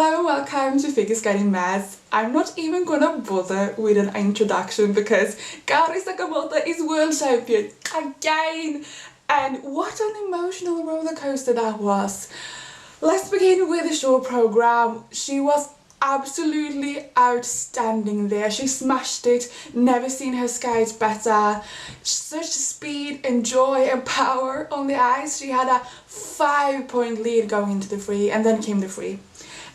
Hello and welcome to Figure Skating Maths. I'm not even gonna bother with an introduction because Kaori Sakamoto is world champion again! And what an emotional roller coaster that was. Let's begin with the short program. She was absolutely outstanding there. She smashed it, never seen her skate better. Such speed and joy and power on the ice. She had a 5-point lead going into the free, and then came the free.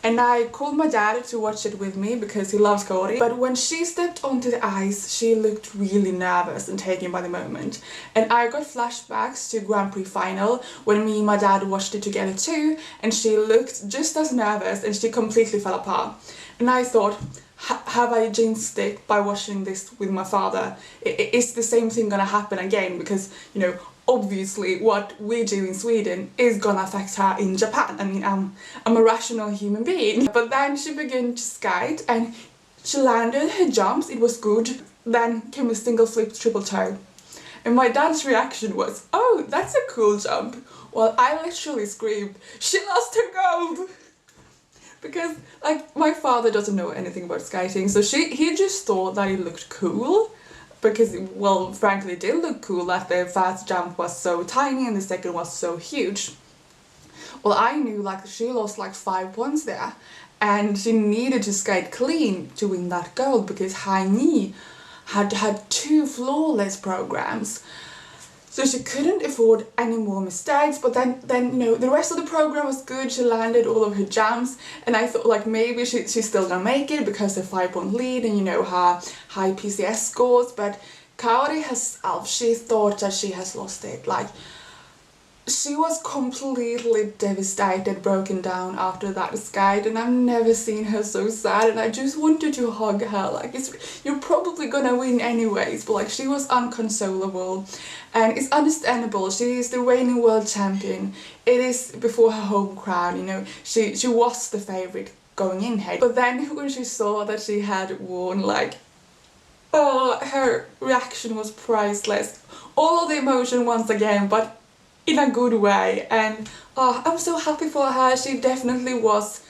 And I called my dad to watch it with me because he loves Kaori. But when she stepped onto the ice, she looked really nervous and taken by the moment. And I got flashbacks to Grand Prix final when me and my dad watched it together too, and she looked just as nervous and she completely fell apart. And I thought, have I jinxed it by watching this with my father? Is the same thing gonna happen again? Because, you know, obviously what we do in Sweden is gonna affect her in Japan. I mean, I'm a rational human being. But then she began to skate and she landed her jumps, it was good. Then came a single flip triple toe. And my dad's reaction was, oh, that's a cool jump. Well, I literally screamed, she lost her gold! Because, like, my father doesn't know anything about skating, so he just thought that it looked cool. Because, well, frankly, it did look cool that the first jump was so tiny and the second was so huge. Well, I knew, like, she lost like 5 points there, and she needed to skate clean to win that gold because High Knee had 2 flawless programs. So she couldn't afford any more mistakes, but then you know, the rest of the program was good. She landed all of her jumps, and I thought like maybe she's still gonna make it because of 5-point lead and, you know, her high PCS scores. But Kaori herself, she thought that she has lost it. Like, she was completely devastated, broken down after that skate, and I've never seen her so sad, and I just wanted to hug her. Like, you're probably gonna win anyways, but like, she was unconsolable, and it's understandable. She is the reigning world champion. It is before her home crowd, you know, she was the favourite going in here. But then when she saw that she had won, like, oh, her reaction was priceless. All of the emotion once again, but in a good way, and oh, I'm so happy for her. She definitely was,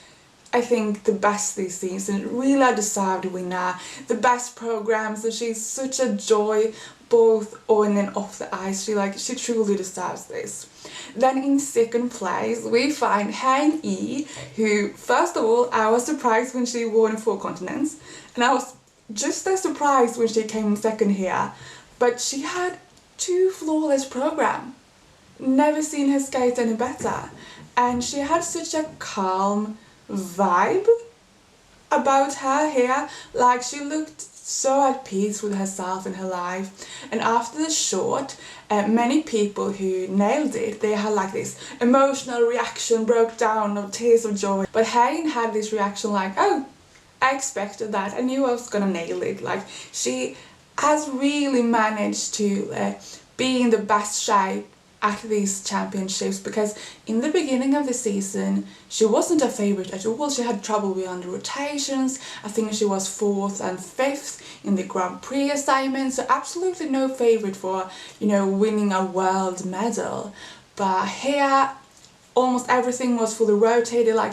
I think, the best this season. Really a deserved winner, the best programs, and she's such a joy both on and off the ice. She truly deserves this. Then in second place we find Hein E, who, first of all, I was surprised when she won 4 continents, and I was just as surprised when she came second here, but she had 2 flawless programs. Never seen her skate any better, and she had such a calm vibe about her here. Like, she looked so at peace with herself and her life. And after the short, many people who nailed it, they had like this emotional reaction, broke down, or tears of joy. But Hein had this reaction like, oh, I expected that, I knew I was gonna nail it. Like, she has really managed to be in the best shape at these championships, because in the beginning of the season she wasn't a favourite at all. She had trouble with under rotations. I think she was 4th and 5th in the Grand Prix assignment, so absolutely no favourite for, you know, winning a world medal. But here almost everything was fully rotated. Like,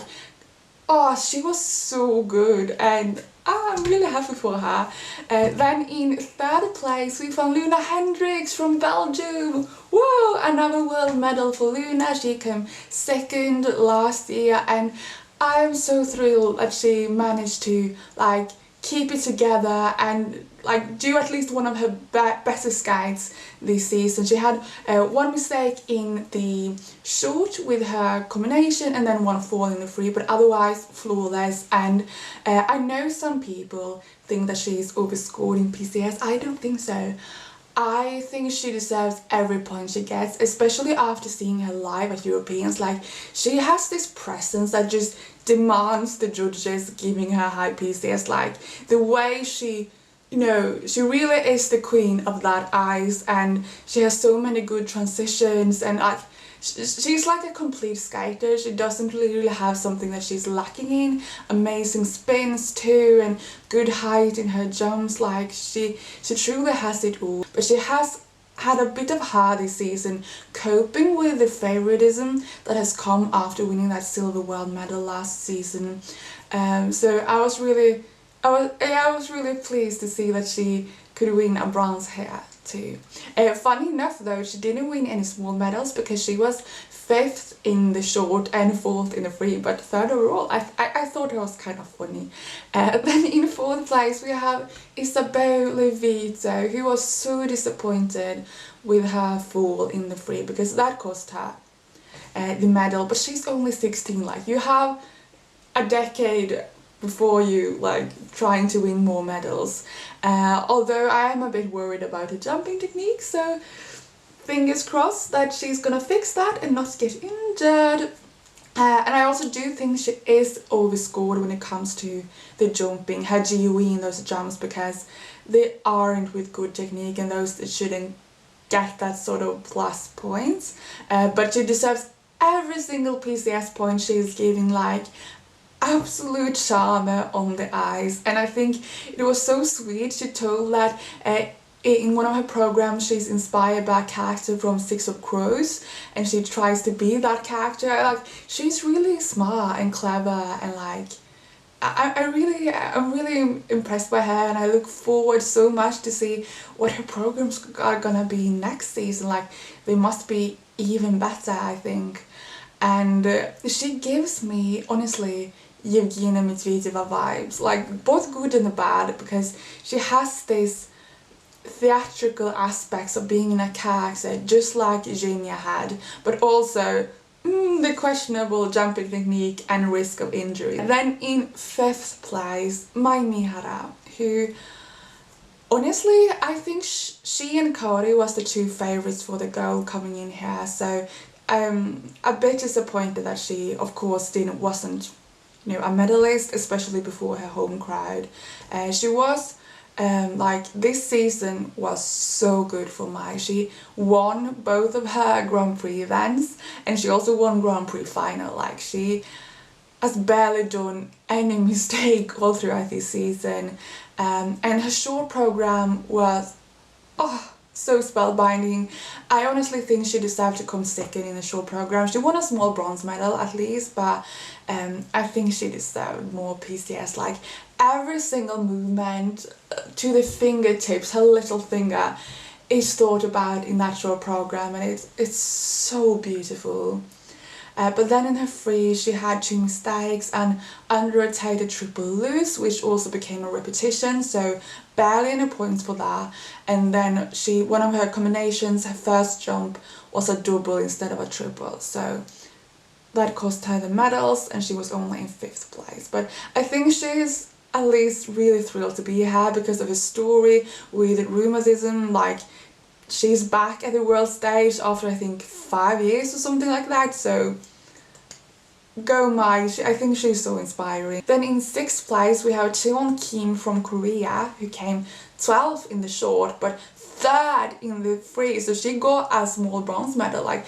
oh, she was so good, and I'm really happy for her. Then in 3rd place we found Luna Hendricks from Belgium. Whoa, another world medal for Luna. She came 2nd last year, and I'm so thrilled that she managed to like keep it together and like do at least one of her better skates this season. She had 1 mistake in the short with her combination, and then 1 fall in the free, but otherwise flawless. And I know some people think that she's overscored in PCS. I don't think so. I think she deserves every point she gets, especially after seeing her live at Europeans. Like, she has this presence that just demands the judges giving her high PCS. Like, the way she, you know, she really is the queen of that ice, and she has so many good transitions, and like, she's like a complete skater. She doesn't really have something that she's lacking in. Amazing spins too, and good height in her jumps. Like, she truly has it all. But she has had a bit of hard this season coping with the favoritism that has come after winning that silver world medal last season. So I was really pleased to see that she could win a bronze here too. Funny enough though, she didn't win any small medals because she was 5th in the short and 4th in the free, but 3rd overall. I thought it was kind of funny. Then in 4th place we have Isabel Levito, who was so disappointed with her fall in the free because that cost her the medal, but she's only 16. Like, you have a decade before you, like, trying to win more medals. Although I am a bit worried about her jumping technique, so fingers crossed that she's gonna fix that and not get injured. And I also do think she is overscored when it comes to the jumping, her GOE in those jumps, because they aren't with good technique and those that shouldn't get that sort of plus points. But she deserves every single PCS point she's giving, like, absolute charm on the ice. And I think it was so sweet. She told that in one of her programs she's inspired by a character from Six of Crows and she tries to be that character. Like, she's really smart and clever, and like I'm really impressed by her, and I look forward so much to see what her programs are gonna be next season. Like, they must be even better, I think. And she gives me, honestly, Yevgenia Medvedeva vibes, like both good and bad, because she has this theatrical aspects of being in a character just like Eugenia had, but also the questionable jumping technique and risk of injury. And then in 5th place, Mai Mihara, who honestly I think she and Kaori was the 2 favourites for the gold coming in here, so I'm a bit disappointed that she, of course, wasn't, you know, a medalist, especially before her home crowd. She was like, this season was so good for Mai. She won both of her Grand Prix events and she also won Grand Prix final. Like, she has barely done any mistake all throughout this season, and her short program was so spellbinding. I honestly think she deserved to come 2nd in the short program. She won a small bronze medal at least, but I think she deserved more PCS. Like, every single movement to the fingertips, her little finger, is thought about in that short program, and it's so beautiful. But then in her free she had 2 mistakes, and under-rotated triple loose, which also became a repetition, so barely any points for that. And then one of her combinations, her first jump, was a double instead of a triple, so that cost her the medals and she was only in 5th place. But I think she's at least really thrilled to be here because of her story with rheumatism. Like, she's back at the world stage after I think 5 years or something like that, so go Mai, I think she's so inspiring. Then in 6th place we have Cheon Kim from Korea, who came 12th in the short but 3rd in the free, so she got a small bronze medal. Like,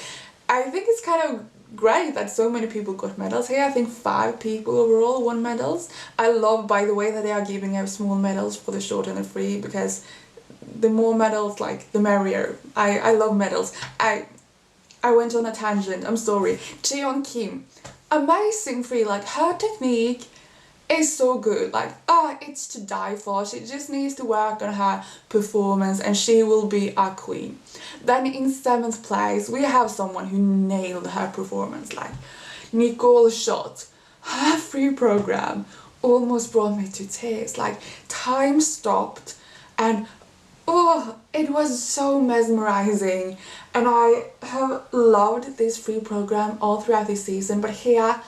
I think it's kind of great that so many people got medals here. I think 5 people overall won medals. I love, by the way, that they are giving out small medals for the short and the free, because the more medals, like, the merrier. I love medals. I went on a tangent, I'm sorry. Cheon Kim, amazing free. Like, her technique is so good. Like, it's to die for. She just needs to work on her performance and she will be a queen. Then in 7th place we have someone who nailed her performance. Like, Nicole Schott, her free program almost brought me to tears. Like, time stopped and it was so mesmerizing, and I have loved this free program all throughout this season, but here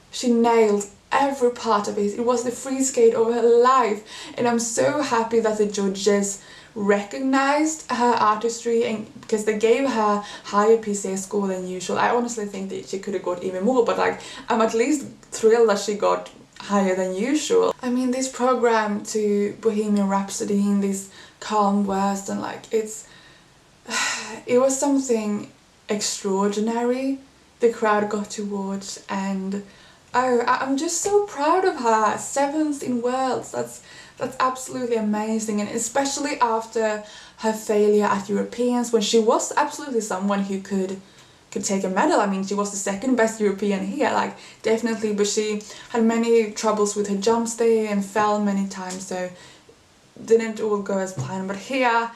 she nailed every part of it. It was the free skate of her life, and I'm so happy that the judges recognized her artistry, and because they gave her higher PCA score than usual. I honestly think that she could have got even more, but like, I'm at least thrilled that she got higher than usual. I mean, this program to Bohemian Rhapsody in this calm west, and like, it was something extraordinary the crowd got to watch, and Oh, I'm just so proud of her. 7th in Worlds. That's absolutely amazing, and especially after her failure at Europeans, when she was absolutely someone who could take a medal. I mean, she was the second best European here, like definitely, but she had many troubles with her jumps there and fell many times, so didn't all go as planned. But here,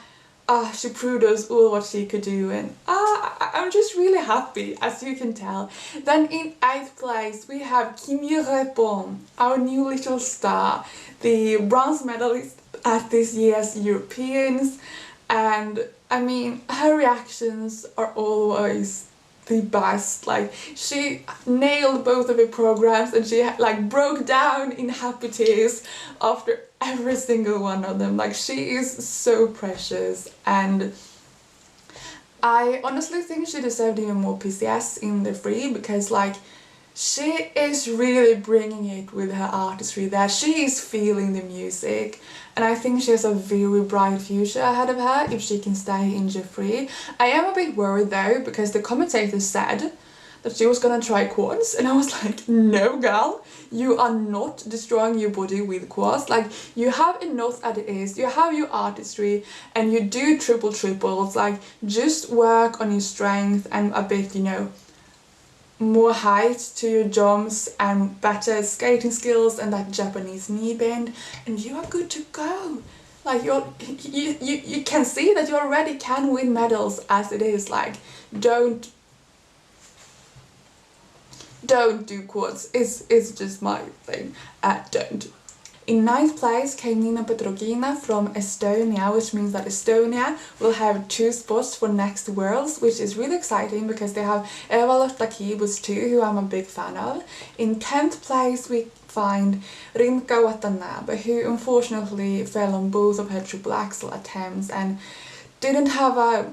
she proved us all what she could do, and I'm just really happy, as you can tell. Then in 8th place we have Kim Repon, our new little star, the bronze medalist at this year's Europeans, and I mean, her reactions are always the best. Like, she nailed both of her programs, and she like broke down in happy tears after every single one of them. Like, she is so precious, and I honestly think she deserved even more PCS in the free, because like, she is really bringing it with her artistry there. She is feeling the music, and I think she has a very bright future ahead of her if she can stay injury-free. I am a bit worried though, because the commentator said that she was gonna try quads, and I was like, no girl, you are not destroying your body with quads. Like, you have enough as it is, you have your artistry, and you do triples. Like, just work on your strength and a bit, you know, more height to your jumps and better skating skills and that Japanese knee bend, and you are good to go. Like, you can see that you already can win medals as it is. Like, don't do quads. It's just my thing. Don't. In 9th place came Nina Petrogina from Estonia, which means that Estonia will have 2 spots for next Worlds, which is really exciting because they have Eva-Lotta Kibus too, who I'm a big fan of. In 10th place we find Rinka Watanabe, who unfortunately fell on both of her triple axel attempts and didn't have a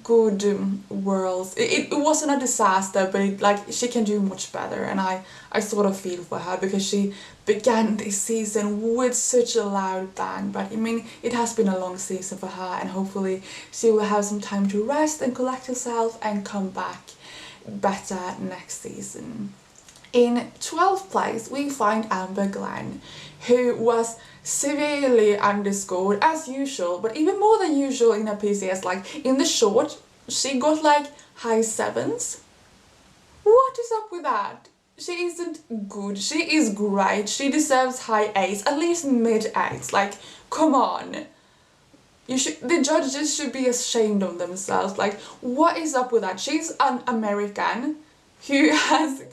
good Worlds. It wasn't a disaster, but like, she can do much better, and I sort of feel for her because she began this season with such a loud bang. But I mean, it has been a long season for her, and hopefully she will have some time to rest and collect herself and come back better next season. In 12th place we find Amber Glenn, who was severely underscored as usual, but even more than usual in her PCS. Like, in the short, she got like high 7s. What is up with that? She isn't good. She is great. She deserves high 8s, at least mid 8s. Like, come on. The judges should be ashamed of themselves. Like, what is up with that? She's an American who has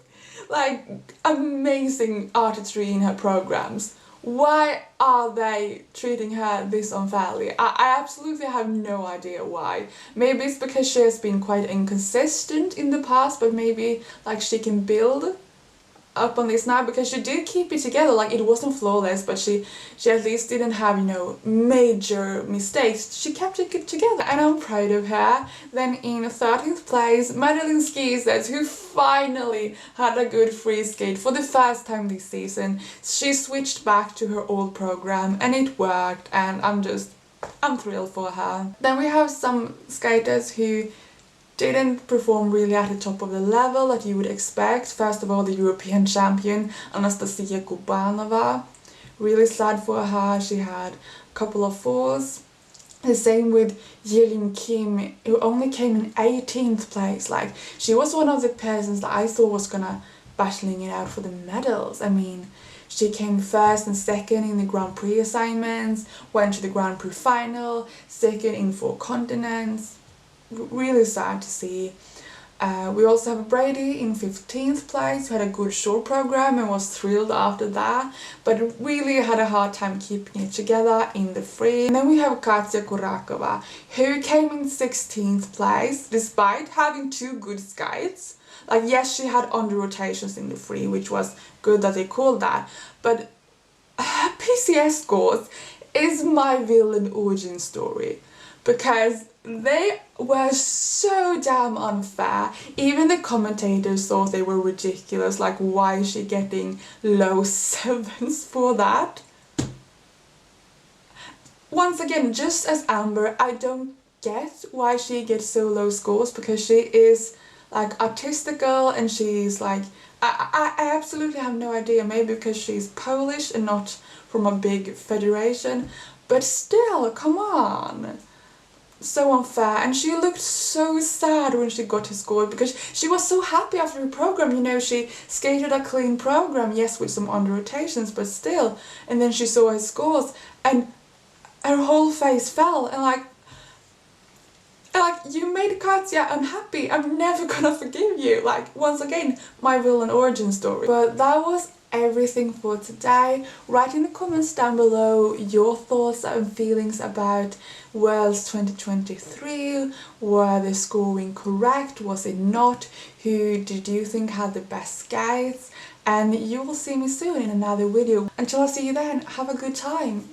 like amazing artistry in her programs. Why are they treating her this unfairly? I absolutely have no idea why. Maybe it's because she has been quite inconsistent in the past, but maybe like she can build up on this now, because she did keep it together. Like, it wasn't flawless, but she at least didn't have, you know, major mistakes. She kept it together, and I'm proud of her. Then in 13th place, Madeline Skizet, who finally had a good free skate for the first time this season. She switched back to her old program and it worked, and I'm thrilled for her. Then we have some skaters who didn't perform really at the top of the level that you would expect. First of all, the European champion Anastasia Kubanova. Really sad for her. She had a couple of falls. The same with Yilin Kim, who only came in 18th place. Like, she was one of the persons that I thought was gonna battling it out for the medals. I mean, she came first and second in the Grand Prix assignments, went to the Grand Prix final, second in 4 continents. Really sad to see. We also have Brady in 15th place, who had a good short program and was thrilled after that, but really had a hard time keeping it together in the free. And then we have Katya Kurakova, who came in 16th place despite having 2 good skates. Like, yes, she had under rotations in the free, which was good that they called that, but her PCS scores is my villain origin story, because they were so damn unfair. Even the commentators thought they were ridiculous. Like, why is she getting low 7s for that? Once again, just as Amber, I don't get why she gets so low scores, because she is like artistic girl, and she's like, I absolutely have no idea, maybe because she's Polish and not from a big federation, but still, come on. So unfair. And she looked so sad when she got her score, because she was so happy after her program, you know, she skated a clean program, yes, with some under rotations, but still. And then she saw her scores and her whole face fell, and like, you made Katya unhappy, I'm never gonna forgive you. Like, once again, my villain origin story. But that was everything for today. Write in the comments down below your thoughts and feelings about Worlds 2023. Were the scoring correct? Was it not? Who did you think had the best skates? And you will see me soon in another video. Until I see you then, have a good time.